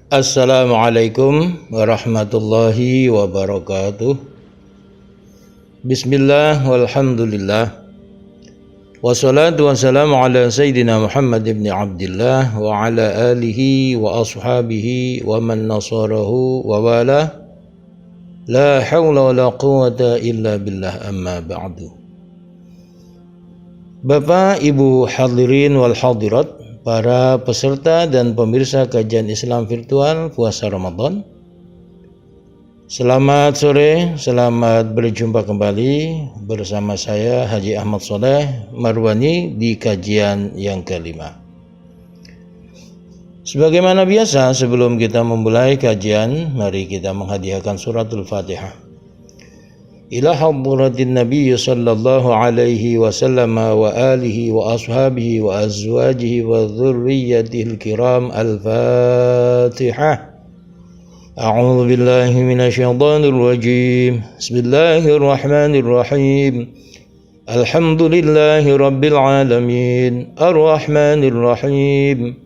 Assalamualaikum warahmatullahi wabarakatuh. Bismillah walhamdulillah. Wassalatu wassalamu ala Sayyidina Muhammad ibn Abdillah wa ala alihi wa ashabihi wa man nasarahu wa wala. La hawla wa la quwata illa billah, amma ba'du. Bapak, Ibu hadirin wal hadirat, para peserta dan pemirsa kajian Islam virtual puasa Ramadan. Selamat sore, selamat berjumpa kembali bersama saya Haji Ahmad Soleh Marwani di kajian yang kelima. Sebagaimana biasa, sebelum kita memulai kajian, mari kita menghadiahkan suratul Fatihah ila hadratin Nabi sallallahu alaihi wasallam wa alihi wa ashabihi wa azwajihi wa dhurriyyatihil kiram. Al-Fatihah. A'udzu billahi minasyaitonir rajim. Bismillahirrahmanirrahim. Alhamdulillahi rabbil alamin. Arrahmanir rahim.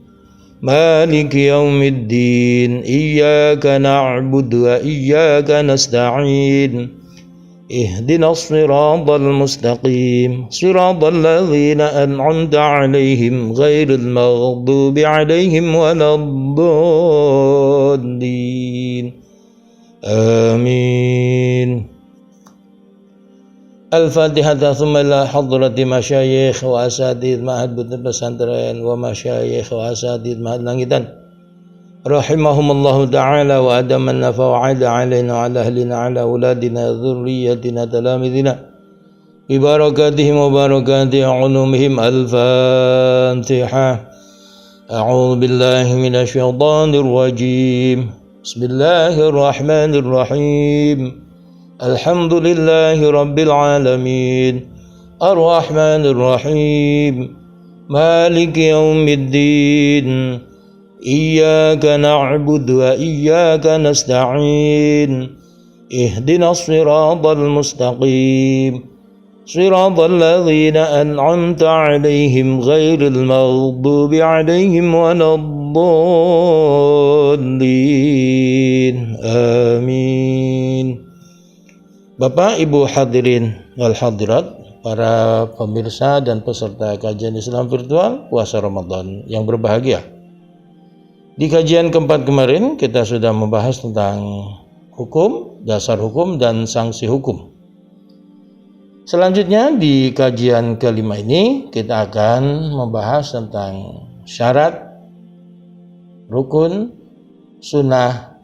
Maliki yaumiddin. Iyyaka na'budu wa iyyaka nasta'in. اهدنا الصراط المستقيم صراط الذين أنعمت عليهم غير المغضوب عليهم ولا الضالين آمين. Al-Fatihah. ثم إلى حضرة مشايخ وأساتذة معهد pesantren wa masyayikh wa asatidz ma'had langitan rahimahumullahu ta'ala wa adaman nafa'ala alaina wa ala ahlina ala uladina dhurriyyatina talamidina bi barakatihim wa barakati ulumihim. Al-Fatihah. A'udzu billahi minasyaitonir rajim. Bismillahirrahmanirrahim. Alhamdulillahi rabbil alamin. Arrahmanir rahim. Maliki yaumiddin. Iyyaka na'budu wa iyyaka nasta'in. Ihdinas siratal mustaqim. Siratal ladzina an'amta 'alaihim ghairil maghdubi 'alaihim waladdallin. Amin. Bapak, Ibu hadirin wal hadirat, para pemirsa dan peserta kajian Islam virtual puasa Ramadan yang berbahagia. Di kajian keempat kemarin kita sudah membahas tentang hukum, dasar hukum, dan sanksi hukum. Selanjutnya di kajian kelima ini kita akan membahas tentang syarat, rukun, sunnah,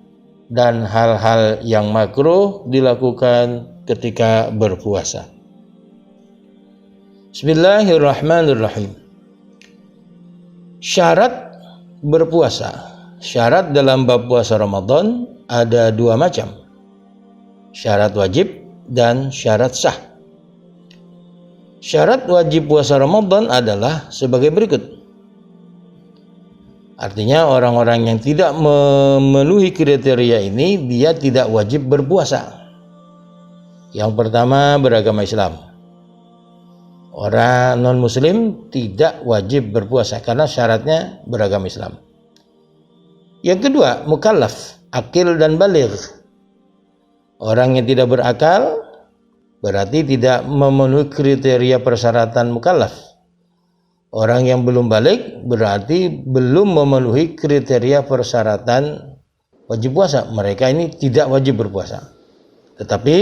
dan hal-hal yang makruh dilakukan ketika berpuasa. Bismillahirrahmanirrahim. Syarat berpuasa. Syarat dalam bab puasa Ramadan ada dua macam. Syarat wajib dan syarat sah. Syarat wajib puasa Ramadan adalah sebagai berikut. Artinya orang-orang yang tidak memenuhi kriteria ini, dia tidak wajib berpuasa. Yang pertama, beragama Islam. Orang non-muslim tidak wajib berpuasa karena syaratnya beragama Islam. Yang kedua, mukallaf, akil dan baligh. Orang yang tidak berakal berarti tidak memenuhi kriteria persyaratan mukallaf. Orang yang belum baligh berarti belum memenuhi kriteria persyaratan wajib puasa. Mereka ini tidak wajib berpuasa. Tetapi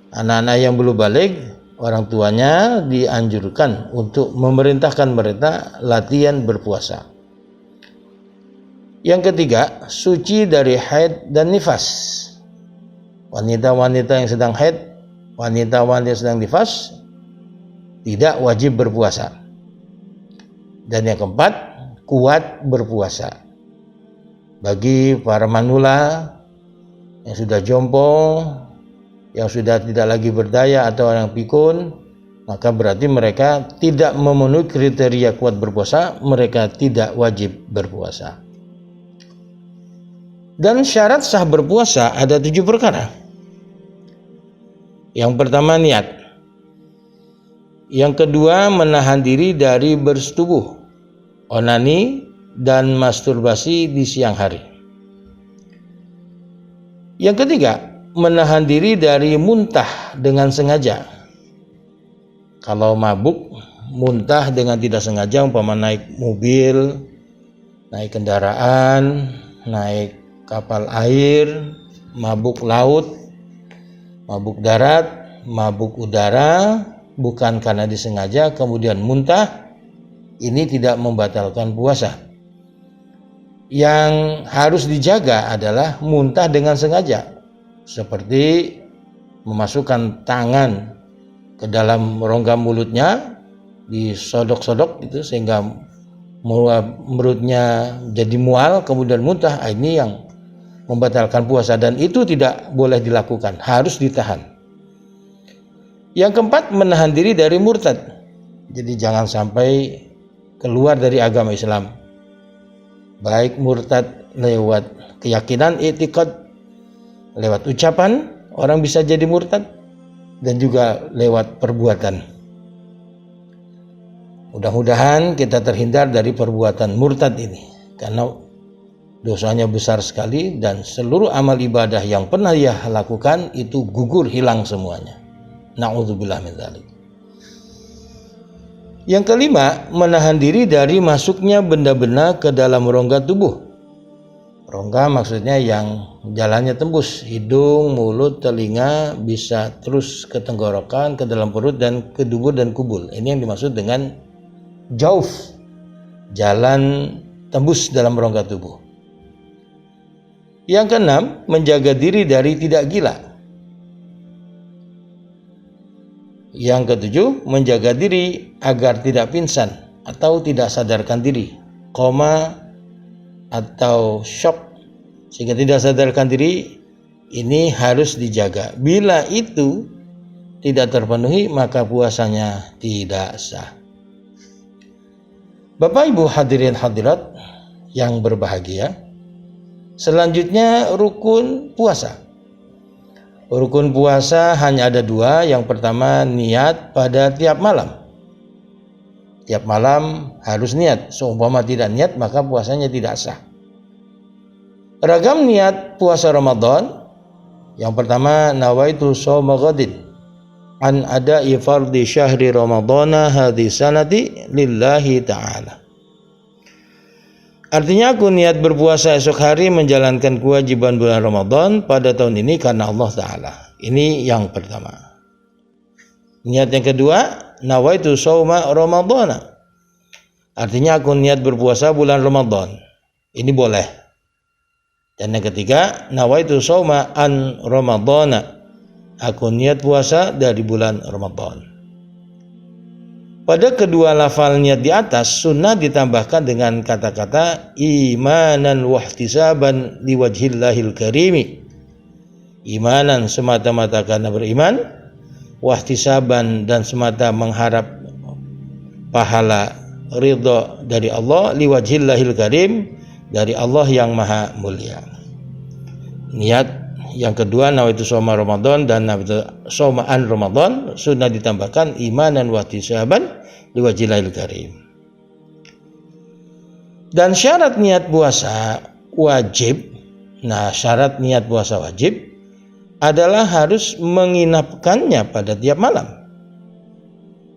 anak-anak yang belum baligh, orang tuanya dianjurkan untuk memerintahkan mereka latihan berpuasa. Yang ketiga, suci dari haid dan nifas. Wanita-wanita yang sedang haid, wanita-wanita yang sedang nifas tidak wajib berpuasa. Dan yang keempat, kuat berpuasa. Bagi para manula yang sudah jompo, yang sudah tidak lagi berdaya atau orang pikun, maka berarti mereka tidak memenuhi kriteria kuat berpuasa, mereka tidak wajib berpuasa. Dan syarat sah berpuasa ada 7 perkara. Yang pertama, niat. Yang kedua, menahan diri dari bersetubuh, onani, dan masturbasi di siang hari. Yang ketiga, menahan diri dari muntah dengan sengaja. Kalau mabuk, muntah dengan tidak sengaja, umpama naik mobil, naik kendaraan, naik kapal air, mabuk laut, mabuk darat, mabuk udara, bukan karena disengaja kemudian muntah, ini tidak membatalkan puasa. Yang harus dijaga adalah muntah dengan sengaja, seperti memasukkan tangan ke dalam rongga mulutnya, disodok-sodok gitu sehingga mulutnya jadi mual kemudian muntah. Ini yang membatalkan puasa dan itu tidak boleh dilakukan, harus ditahan. Yang keempat, menahan diri dari murtad. Jadi jangan sampai keluar dari agama Islam. Baik murtad lewat keyakinan, i'tiqad, lewat ucapan orang bisa jadi murtad, dan juga lewat perbuatan. Mudah-mudahan kita terhindar dari perbuatan murtad ini, karena dosanya besar sekali dan seluruh amal ibadah yang pernah ia lakukan itu gugur, hilang semuanya. Na'udzubillah min dzalik. Yang kelima, menahan diri dari masuknya benda-benda ke dalam rongga tubuh. Rongga maksudnya yang jalannya tembus, hidung, mulut, telinga, bisa terus ke tenggorokan, ke dalam perut, dan ke dubur dan kubul. Ini yang dimaksud dengan jauf, jalan tembus dalam rongga tubuh. Yang keenam, menjaga diri dari tidak gila. Yang ketujuh, menjaga diri agar tidak pingsan atau tidak sadarkan diri, koma atau shock sehingga tidak sadarkan diri. Ini harus dijaga. Bila itu tidak terpenuhi, maka puasanya tidak sah. Bapak Ibu hadirin hadirat yang berbahagia, selanjutnya rukun puasa. Rukun puasa hanya ada dua. Yang pertama, niat pada tiap malam. Tiap malam harus niat. Seumpama tidak niat, maka puasanya tidak sah. Ragam niat puasa Ramadan. Yang pertama, nawaitu shauma ghadin an ada'i fardhi syahri ramadhana hadhi sanati lillahi ta'ala. Artinya, aku niat berpuasa esok hari menjalankan kewajiban bulan Ramadan pada tahun ini karena Allah Ta'ala. Ini yang pertama. Niat yang kedua, nawaitu shauma ramadhana. Artinya, aku niat berpuasa bulan Ramadan. Ini boleh. Dan yang ketiga, nawaitu shauma an ramadhana. Aku niat puasa dari bulan Ramadan. Pada kedua lafal niat di atas, sunnah ditambahkan dengan kata-kata imanan wahtisaban liwajhillahil karimi. Imanan semata-mata karena beriman, wahtisaban dan semata mengharap pahala ridha dari Allah, liwajhillahil karim, dari Allah yang maha mulia. Niat yang kedua, nawaitu shauma Ramadan dan nawaitu shauma an Ramadan, sunnah ditambahkan imanan wa ihtisaban liwajhillahil karim. Dan syarat niat puasa wajib. Nah, syarat niat puasa wajib adalah harus menginapkannya pada tiap malam.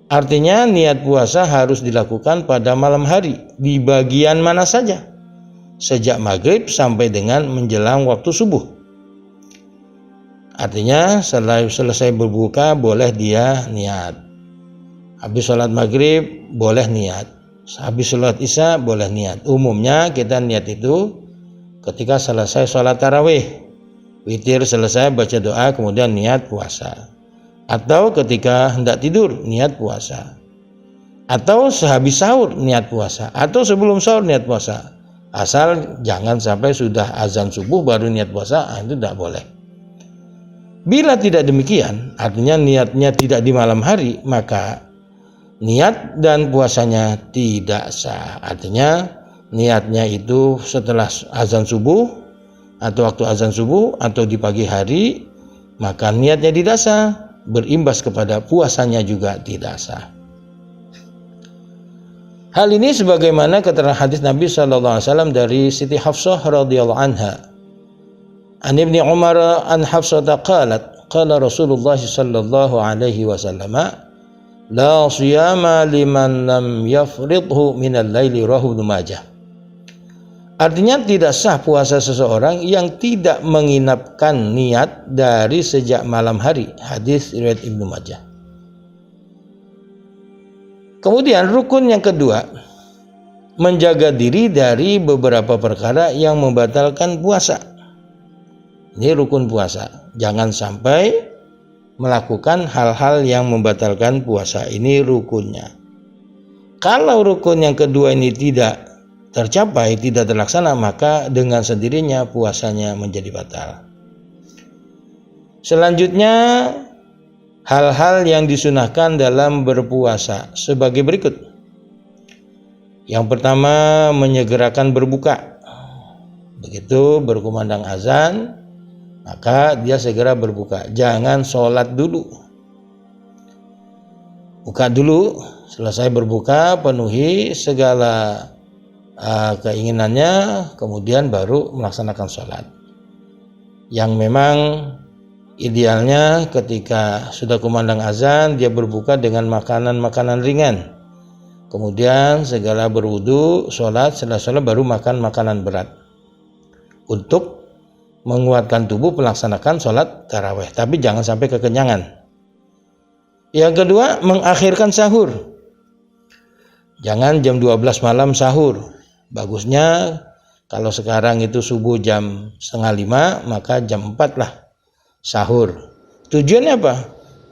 Artinya niat puasa harus dilakukan pada malam hari, di bagian mana saja, sejak maghrib sampai dengan menjelang waktu subuh. Artinya selesai berbuka boleh dia niat. Habis sholat maghrib boleh niat. Habis sholat isya boleh niat. Umumnya kita niat itu ketika selesai sholat tarawih. Witir selesai baca doa kemudian niat puasa. Atau ketika hendak tidur niat puasa. Atau sehabis sahur niat puasa. Atau sebelum sahur niat puasa. Asal jangan sampai sudah azan subuh baru niat puasa, itu tidak boleh. Bila tidak demikian, artinya niatnya tidak di malam hari, maka niat dan puasanya tidak sah. Artinya niatnya itu setelah azan subuh atau waktu azan subuh atau di pagi hari, maka niatnya tidak sah, berimbas kepada puasanya juga tidak sah. Hal ini sebagaimana keterangan hadis Nabi SAW dari Siti Hafsah radhiyallahu anha. An Ibnu Umar an Hafsah qalat qala Rasulullah sallallahu alaihi wasallam la siyama liman lam yafridhu min al-laili rawahu Ibnu Majah. Artinya tidak sah puasa seseorang yang tidak menginapkan niat dari sejak malam hari. Hadis riwayat Ibnu Majah. Kemudian rukun yang kedua, menjaga diri dari beberapa perkara yang membatalkan puasa. Ini rukun puasa. Jangan sampai melakukan hal-hal yang membatalkan puasa. Ini rukunnya. Kalau rukun yang kedua ini tidak tercapai, tidak terlaksana, maka dengan sendirinya puasanya menjadi batal. Selanjutnya, hal-hal yang disunahkan dalam berpuasa sebagai berikut. Yang pertama, menyegerakan berbuka. Begitu berkumandang azan, maka dia segera berbuka. Jangan sholat dulu. Buka dulu, selesai berbuka, penuhi segala keinginannya, kemudian baru melaksanakan sholat. Yang memang idealnya ketika sudah kumandang azan, dia berbuka dengan makanan-makanan ringan. Kemudian segala berwudu, sholat, setelah sholat baru makan makanan berat. Untuk menguatkan tubuh melaksanakan sholat tarawih. Tapi jangan sampai kekenyangan. Yang kedua, mengakhirkan sahur. Jangan jam 12 malam sahur. Bagusnya kalau sekarang itu subuh jam 4:30, maka jam 4 lah sahur. Tujuannya apa?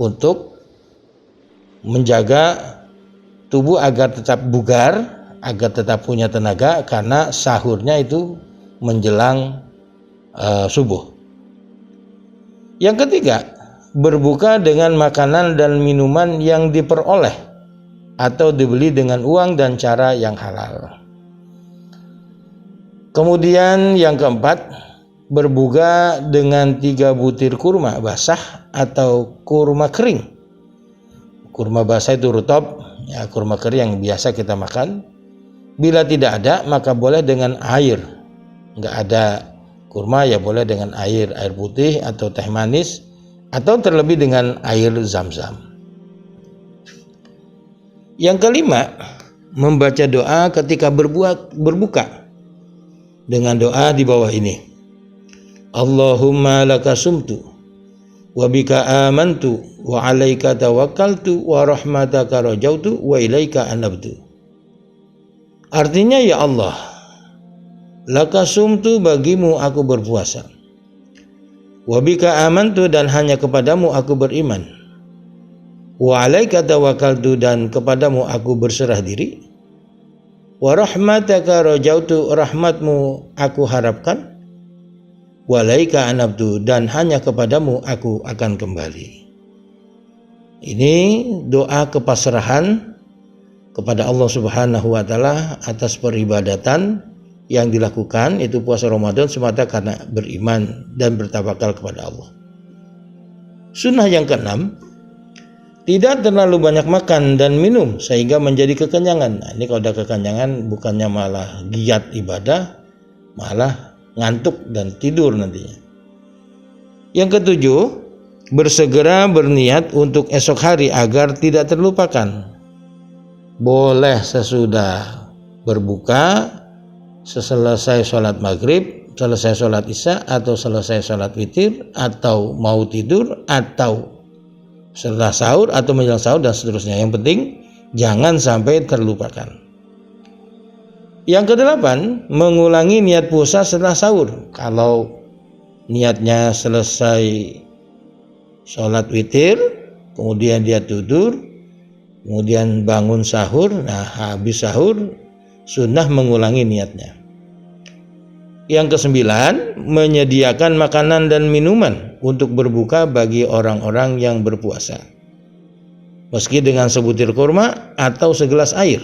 Untuk menjaga tubuh agar tetap bugar, agar tetap punya tenaga, karena sahurnya itu menjelang subuh. Yang ketiga, berbuka dengan makanan dan minuman yang diperoleh atau dibeli dengan uang dan cara yang halal. Kemudian yang keempat, berbuka dengan 3 butir kurma basah atau kurma kering. Kurma basah itu rutab, ya, kurma kering yang biasa kita makan. Bila tidak ada, maka boleh dengan air. Enggak ada kurma, ya boleh dengan air putih atau teh manis, atau terlebih dengan air zam-zam. Yang kelima, membaca doa ketika berbuka dengan doa di bawah ini. Allahumma laka sumtu wa bika amantu wa alaika tawakkaltu wa rahmataka rajautu wa ilaika anabtu. Artinya, ya Allah, laka sumtu, bagimu aku berpuasa. Wabika amantu, dan hanya kepadamu aku beriman. Wa alaika tawakkaltu, dan kepadamu aku berserah diri. Wa rahmataka rajautu, rahmatmu aku harapkan. Wa alaika anabtu, dan hanya kepadamu aku akan kembali. Ini doa kepasrahan kepada Allah Subhanahu wa taala atas peribadatan yang dilakukan, itu puasa Ramadan, semata karena beriman dan bertawakal kepada Allah. Sunnah yang keenam, tidak terlalu banyak makan dan minum sehingga menjadi kekenyangan. Nah, ini kalau udah kekenyangan bukannya malah giat ibadah, malah ngantuk dan tidur nantinya. Yang ketujuh, bersegera berniat untuk esok hari agar tidak terlupakan. Boleh sesudah berbuka, selesai sholat maghrib, selesai sholat isya, atau selesai sholat witir, atau mau tidur, atau setelah sahur, atau menjelang sahur, dan seterusnya. Yang penting jangan sampai terlupakan. Yang kedelapan, mengulangi niat puasa setelah sahur. Kalau niatnya selesai sholat witir, kemudian dia tidur, kemudian bangun sahur, nah habis sahur sunnah mengulangi niatnya. Yang kesembilan, menyediakan makanan dan minuman untuk berbuka bagi orang-orang yang berpuasa, meski dengan sebutir kurma atau segelas air.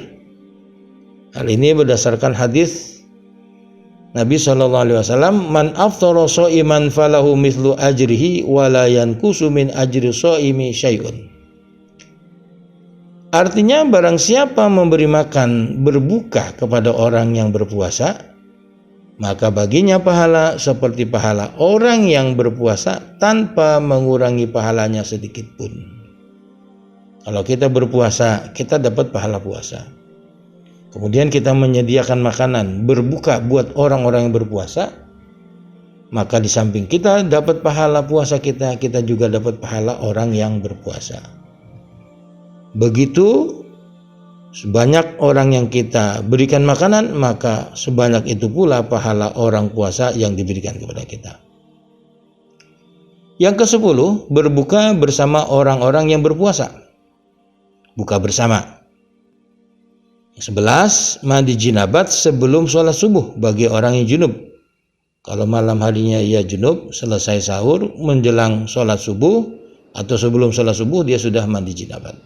Hal ini berdasarkan hadis Nabi SAW, man aftara sha'iman falahu mithlu ajrihi wa la yanqusu min ajri sha'imi syai'un. Artinya, barang siapa memberi makan berbuka kepada orang yang berpuasa, maka baginya pahala seperti pahala orang yang berpuasa tanpa mengurangi pahalanya sedikit pun. Kalau kita berpuasa, kita dapat pahala puasa. Kemudian kita menyediakan makanan berbuka buat orang-orang yang berpuasa, maka di samping kita dapat pahala puasa kita juga dapat pahala orang yang berpuasa. Begitu sebanyak orang yang kita berikan makanan, maka sebanyak itu pula pahala orang puasa yang diberikan kepada kita. Yang ke-10, berbuka bersama orang-orang yang berpuasa. Buka bersama. 11, mandi jinabat sebelum sholat subuh bagi orang yang junub. Kalau malam harinya ia junub, selesai sahur, menjelang sholat subuh atau sebelum sholat subuh dia sudah mandi jinabat.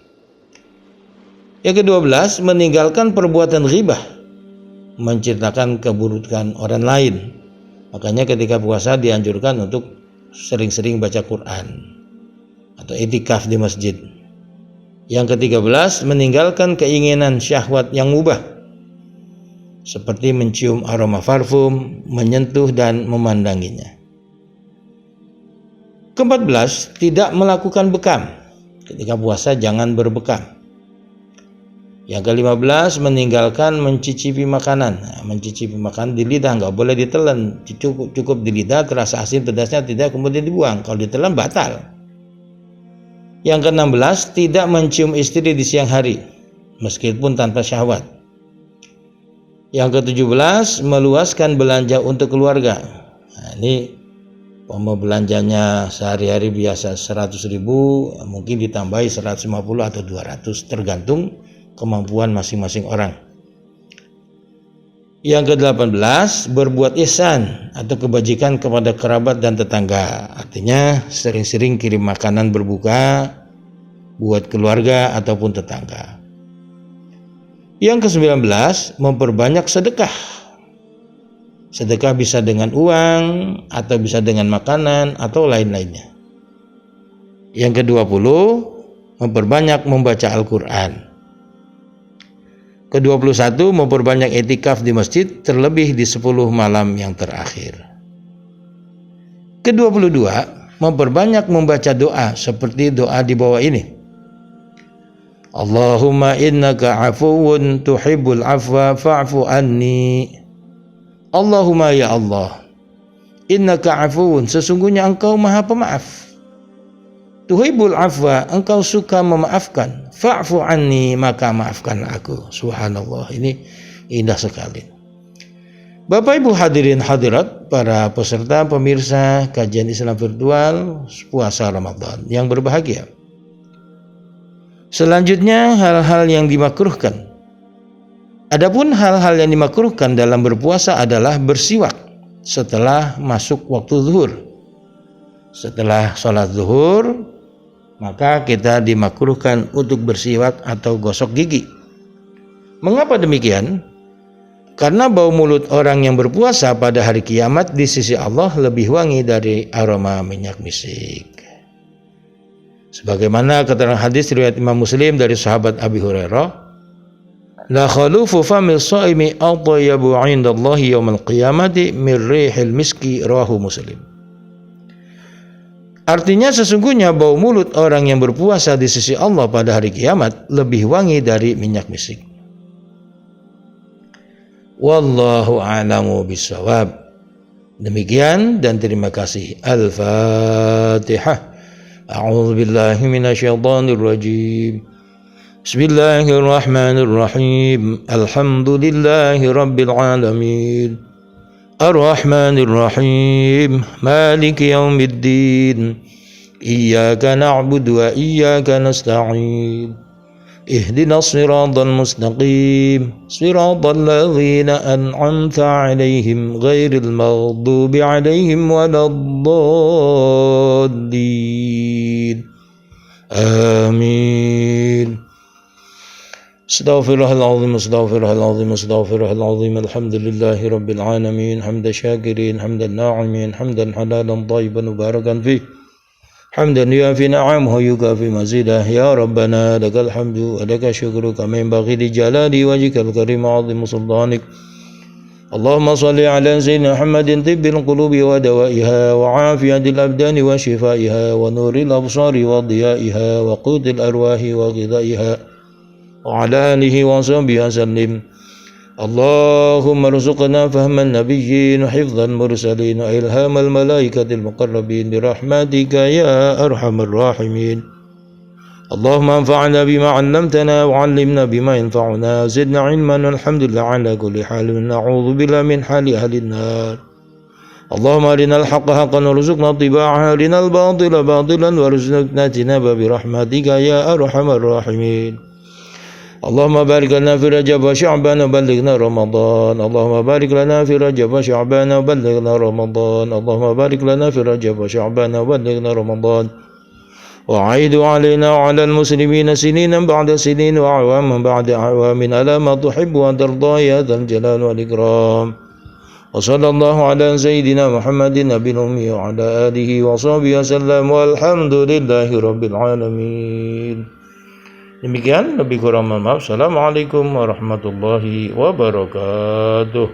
Yang ke-12, meninggalkan perbuatan ghibah, menceritakan keburukan orang lain. Makanya ketika puasa dianjurkan untuk sering-sering baca Quran atau i'tikaf di masjid. Yang ke-13, meninggalkan keinginan syahwat yang mubah, seperti mencium aroma parfum, menyentuh dan memandanginya. Ke-14, tidak melakukan bekam. Ketika puasa jangan berbekam. Yang ke-15, meninggalkan mencicipi makanan. Mencicipi makanan di lidah, nggak boleh ditelan. Cukup di lidah, terasa asin pedasnya tidak, kemudian dibuang. Kalau ditelan batal. Yang ke-16, tidak mencium istri di siang hari, meskipun tanpa syahwat. Yang ke-17, meluaskan belanja untuk keluarga. Nah, ini belanjanya sehari-hari biasa 100.000, mungkin ditambahi 150 atau 200, tergantung kemampuan masing-masing orang. Yang ke-18, berbuat ihsan atau kebajikan kepada kerabat dan tetangga. Artinya sering-sering kirim makanan berbuka buat keluarga ataupun tetangga. Yang ke-19, memperbanyak sedekah. Sedekah bisa dengan uang atau bisa dengan makanan atau lain-lainnya. Yang ke-20, memperbanyak membaca Al-Quran. Ke-21, memperbanyak i'tikaf di masjid terlebih di 10 malam yang terakhir. Ke-22, memperbanyak membaca doa seperti doa di bawah ini. Allahumma innaka afuwun tuhibbul afwa fa'fu anni. Allahumma ya Allah, innaka afuwun, sesungguhnya engkau maha pemaaf. Tuhibbul afwa, engkau suka memaafkan. Fa'fu anni, maka maafkan aku. Subhanallah, ini indah sekali. Bapak Ibu hadirin hadirat, para peserta pemirsa kajian Islam virtual puasa Ramadan yang berbahagia. Selanjutnya hal-hal yang dimakruhkan. Adapun hal-hal yang dimakruhkan dalam berpuasa adalah bersiwak setelah masuk waktu zuhur. Setelah sholat zuhur, maka kita dimakruhkan untuk bersiwak atau gosok gigi. Mengapa demikian? Karena bau mulut orang yang berpuasa pada hari kiamat di sisi Allah lebih wangi dari aroma minyak misik. Sebagaimana keterangan hadis riwayat Imam Muslim dari sahabat Abi Hurairah, la khalufu famil shaimi atyabu 'indallahi yaumil qiyamati min rihil miski, rawahu Muslim. Artinya sesungguhnya bau mulut orang yang berpuasa di sisi Allah pada hari kiamat lebih wangi dari minyak misik. Wallahu a'lamu bishawab. Demikian dan terima kasih. Al-Fatihah. A'udzu billahi minasyaitonir rajim. Bismillahirrahmanirrahim. Alhamdulillahi rabbil alamin. الرحمن الرحيم مالك يوم الدين إياك نعبد وإياك نستعين اهدنا الصراط المستقيم صراط الذين أنعمت عليهم غير المغضوب عليهم ولا الضالين آمين. Astaghfirullahaladzim, astaghfirullahaladzim, astaghfirullahaladzim. Alhamdulillahi rabbil alamin. Hamdan syakirin, hamdan na'imin, hamdan halalan tayyiban mubarakan fih. Hamdan yuafi na'amahu wa yukafi mazidah. Ya Rabbana lakal hamdu wa laka syukru kama yanbaghi li jalali wajhikal karim 'azim sultanik اللهم صل على سيدنا محمد طب القلوب ودوائها وعافية الأبدان وشفائها ونور الأبصار وضيائها وقوت الأرواح وغذائها وعلى آله وصحبه وسلم. اللهم ارزقنا فهم النبيين وحفظ المرسلين وإلهام الملائكة المقربين برحمتك يا أرحم الراحمين. اللهم انفعنا بما علمتنا وعلمنا بما ينفعنا زدنا علما والحمد لله على كل حال نعوذ بالله من حال أهل النار. اللهم أرنا الحق حقا وارزقنا اتباعه أرنا الباطل باطلا وارزقنا اجتنابه برحمتك يا أرحم الراحمين. اللهم بارك لنا في رجب وشعبان وبلغنا رمضان. اللهم بارك لنا في رجب وشعبان وبلغنا رمضان. اللهم بارك لنا في رجب وشعبان وبلغنا رمضان. وعيد علينا وعلى المسلمين سنين بعد سنين وأعواما بعد أعوام على ما تحب وترضى يا ذا الجلال والإكرام. وصلى الله على سيدنا محمد النبي الأمي وعلى آله وصحبه وسلم والحمد لله رب العالمين. Demikian, lebih kurang mohon maaf. Assalamualaikum warahmatullahi wabarakatuh.